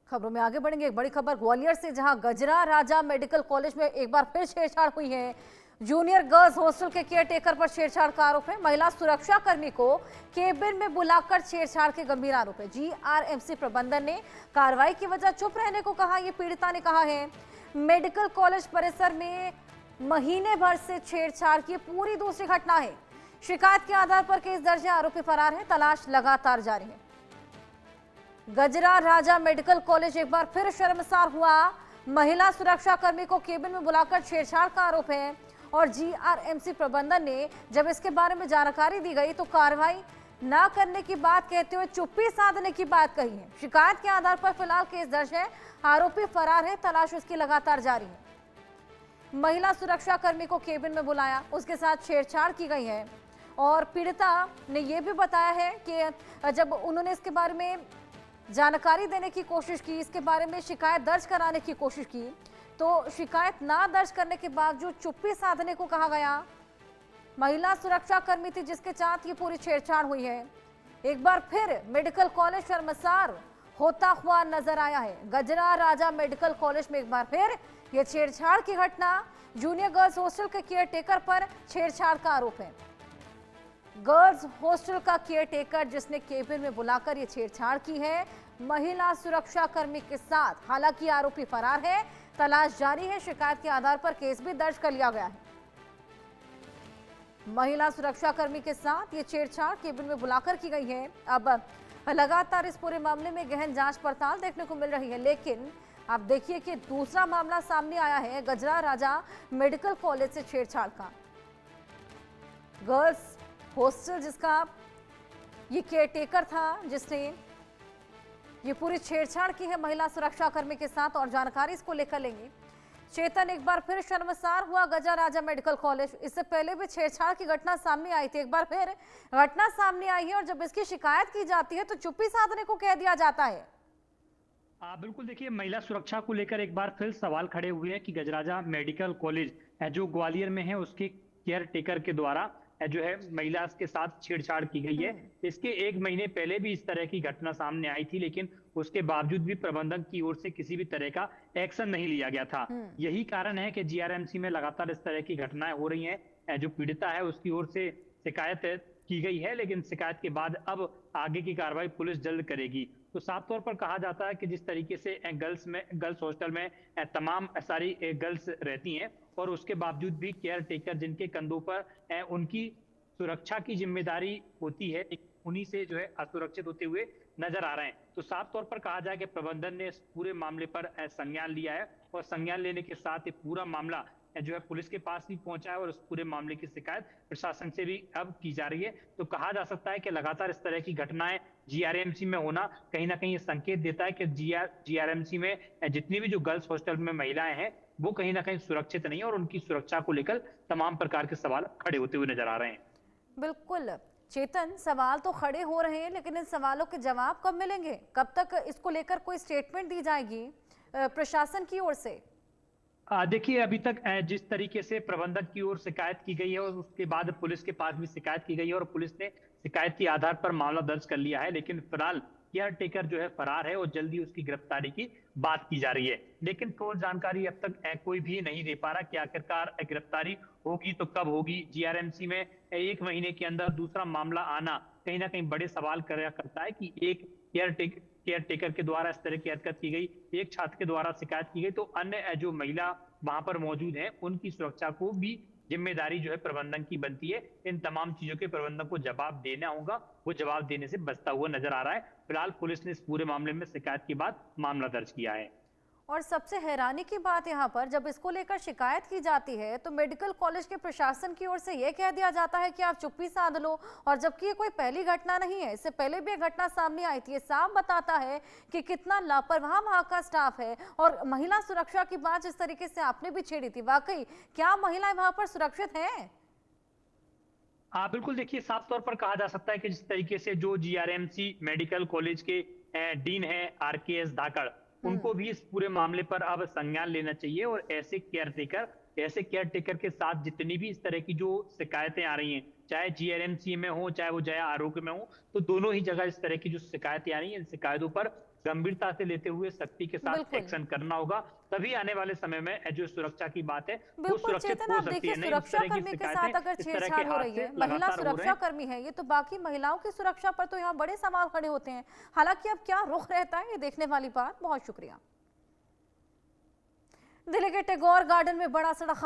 खबरों में आगे बढ़ेंगे। एक बड़ी खबर ग्वालियर से, जहां गजरा राजा मेडिकल कॉलेज में एक बार फिर छेड़छाड़ हुई है। जूनियर गर्ल्स हॉस्टल के केयरटेकर पर छेड़छाड़ का आरोप है। महिला सुरक्षा कर्मी को केबिन में बुलाकर छेड़छाड़ के गंभीर आरोप है। जीआरएमसी प्रबंधन ने कार्रवाई की वजह चुप रहने को कहा। ये पीड़िता ने कहा है, मेडिकल कॉलेज परिसर में महीने भर से छेड़छाड़ की पूरी दूसरी घटना है। शिकायत के आधार पर केस दर्ज है, आरोपी फरार है, तलाश लगातार जारी है। गजरा राजा मेडिकल कॉलेज एक बार फिर शर्मसार हुआ। महिला सुरक्षा कर्मी को केबिन में बुलाकर छेड़छाड़ का आरोप है और जीआरएमसी प्रबंधन ने जब इसके बारे में जानकारी दी गई तो कार्रवाई न करने की बात कहते हुए चुप्पी साधने की बात कही है। शिकायत के आधार पर फिलहाल केस दर्ज है, आरोपी फरार है, तलाश उसकी लगातार जारी है। महिला सुरक्षा कर्मी को केबिन में बुलाया, उसके साथ छेड़छाड़ की गई है और पीड़िता ने यह भी बताया है कि जब उन्होंने इसके बारे में जानकारी देने की कोशिश की, इसके बारे में शिकायत दर्ज कराने की कोशिश की, तो शिकायत ना दर्ज करने के बावजूद चुप्पी साधने को कहा गया। महिला सुरक्षा कर्मी थी जिसके साथ ये पूरी छेड़छाड़ हुई है। एक बार फिर मेडिकल कॉलेज शर्मसार होता हुआ नजर आया है। गजरा राजा मेडिकल कॉलेज में एक बार फिर ये छेड़छाड़ की घटना। जूनियर गर्ल्स हॉस्टल के केयरटेकर पर छेड़छाड़ का आरोप है। गर्ल्स हॉस्टल का केयरटेकर जिसने केबिन में बुलाकर ये छेड़छाड़ की है महिला सुरक्षा कर्मी के साथ। हालांकि आरोपी फरार है, तलाश जारी है। शिकायत के आधार पर केस भी दर्ज कर लिया गया है। महिला सुरक्षा कर्मी के साथ ये छेड़छाड़ केबिन में बुलाकर की गई है। अब लगातार इस पूरे मामले में गहन जांच पड़ताल देखने को मिल रही है, लेकिन आप देखिए कि दूसरा मामला सामने आया है गजरा राजा मेडिकल कॉलेज से छेड़छाड़ का। गर्ल्स हॉस्टल जिसका ये केयरटेकर था, जिसने ये पूरी छेड़छाड़ की है महिला सुरक्षा कर्मी के साथ, और जानकारी इसको लेकर लेंगे। चेतन, एक बार फिर शर्मसार हुआ गजरा राजा मेडिकल कॉलेज। इससे पहले भी छेड़छाड़ की घटना सामने आई थी, एक बार फिर घटना सामने आई है और जब इसकी शिकायत की जाती है तो चुप्पी साधने को कह दिया जाता है। बिल्कुल, देखिए, महिला सुरक्षा को लेकर एक बार फिर सवाल खड़े हुए हैं कि गजराजा मेडिकल कॉलेज जो ग्वालियर में है उसके केयर टेकर के द्वारा जो है महिला के साथ छेड़छाड़ की गई है। इसके एक महीने पहले भी इस तरह की घटना सामने आई थी, लेकिन उसके बावजूद भी प्रबंधन की ओर से किसी भी तरह का एक्शन नहीं लिया गया था। यही कारण है कि जीआरएमसी में लगातार इस तरह की घटनाएं हो रही हैं। जो पीड़िता है उसकी ओर से शिकायत की गई है, लेकिन शिकायत के बाद अब आगे की कार्रवाई पुलिस जल्द करेगी। तो साफ तौर पर कहा जाता है कि जिस तरीके से गर्ल्स हॉस्टल में तमाम सारी गर्ल्स रहती हैं और उसके बावजूद भी केयर टेकर जिनके कंधों पर उनकी सुरक्षा की जिम्मेदारी होती है, उन्हीं से जो है असुरक्षित होते हुए नजर आ रहे हैं। तो साफ तौर पर कहा जाए कि प्रबंधन ने इस पूरे मामले पर संज्ञान लिया है और संज्ञान लेने के साथ ये पूरा मामला जो है पुलिस के पास भी पहुंचा है और उस पूरे मामले की शिकायत प्रशासन से भी अब की जा रही है। तो कहा जा सकता है कि लगातार इस तरह की घटनाएं जीआरएमसी में होना कहीं ना कहीं ये संकेत देता है कि जीआरएमसी में जितनी भी जो गर्ल्स हॉस्टल में महिलाएं हैं वो कहीं ना कहीं सुरक्षित नहीं है और उनकी सुरक्षा को लेकर तमाम प्रकार के सवाल खड़े होते हुए नजर आ रहे हैं। बिल्कुल चेतन, सवाल तो खड़े हो रहे हैं, लेकिन इन सवालों के जवाब कब मिलेंगे? कब तक इसको लेकर कोई स्टेटमेंट दी जाएगी प्रशासन की ओर से? देखिए, अभी तक जिस तरीके से प्रबंधक की ओर शिकायत की गई है और उसके बाद पुलिस के पास भी शिकायत की गई है और पुलिस ने शिकायत के आधार पर मामला दर्ज कर लिया है, लेकिन फिलहाल केयर टेकर जो है फरार है और जल्दी उसकी गिरफ्तारी की बात की जा रही है। लेकिन ठोस जानकारी अब तक कोई भी नहीं दे पा रहा कि आखिरकार गिरफ्तारी होगी तो कब होगी। जीआरएमसी में एक महीने के अंदर दूसरा मामला आना कहीं ना कहीं बड़े सवाल करता है कि एक केयर टेकर के द्वारा इस तरह की हरकत की गई, एक छात्र के द्वारा शिकायत की गई, तो अन्य जो महिला वहां पर मौजूद है उनकी सुरक्षा को भी जिम्मेदारी जो है प्रबंधन की बनती है। इन तमाम चीजों के प्रबंधन को जवाब देना होगा, वो जवाब देने से बचता हुआ नजर आ रहा है। फिलहाल पुलिस ने इस पूरे मामले में शिकायत के बाद मामला दर्ज किया है। और सबसे हैरानी की बात यहाँ पर, जब इसको लेकर शिकायत की जाती है तो मेडिकल कॉलेज के प्रशासन की ओर से यह कह दिया जाता है कि आप चुप्पी साध लो, और जबकि ये कोई पहली घटना नहीं है, इससे पहले भी एक घटना सामने आई थी। ये साफ बताता है कि कितना लापरवाह वहां का स्टाफ है। और महिला सुरक्षा की बात जिस तरीके से आपने भी छेड़ी थी, वाकई क्या महिलाएं वहां पर सुरक्षित हैं? बिल्कुल, देखिए, साफ तौर पर कहा जा सकता है कि जिस तरीके से जो जीआरएमसी मेडिकल कॉलेज के डीन है आरकेएस धाकड़, उनको भी इस पूरे मामले पर अब संज्ञान लेना चाहिए और ऐसे केयर टेकर के साथ जितनी भी इस तरह की जो शिकायतें आ रही हैं, चाहे जीआरएमसी में हो चाहे वो जया आरोग्य में हो, तो दोनों ही जगह इस तरह की जो शिकायतें आ रही हैं, इन शिकायतों पर गंभीरता से लेते हुए सख्ती के साथ बिल्कुल। एक्शन करना होगा, तभी आने वाले समय में जो सुरक्षा की बात है वो बिल्कुल सुरक्षित चेतन, हो आप सकती देखिए है। नहीं, इस सुरक्षा तरह की कर्मी के शिकायतें, साथ अगर इस तरह के छेड़छाड़ हो रही हादसे है, महिला लगातार हो रहे सुरक्षा हैं। कर्मी है ये, तो बाकी महिलाओं की सुरक्षा पर तो यहाँ बड़े सवाल खड़े होते हैं। हालांकि अब क्या रुख रहता है ये देखने वाली बात। बहुत शुक्रिया। दिल्ली के टैगोर गार्डन में बड़ा सड़क हादसा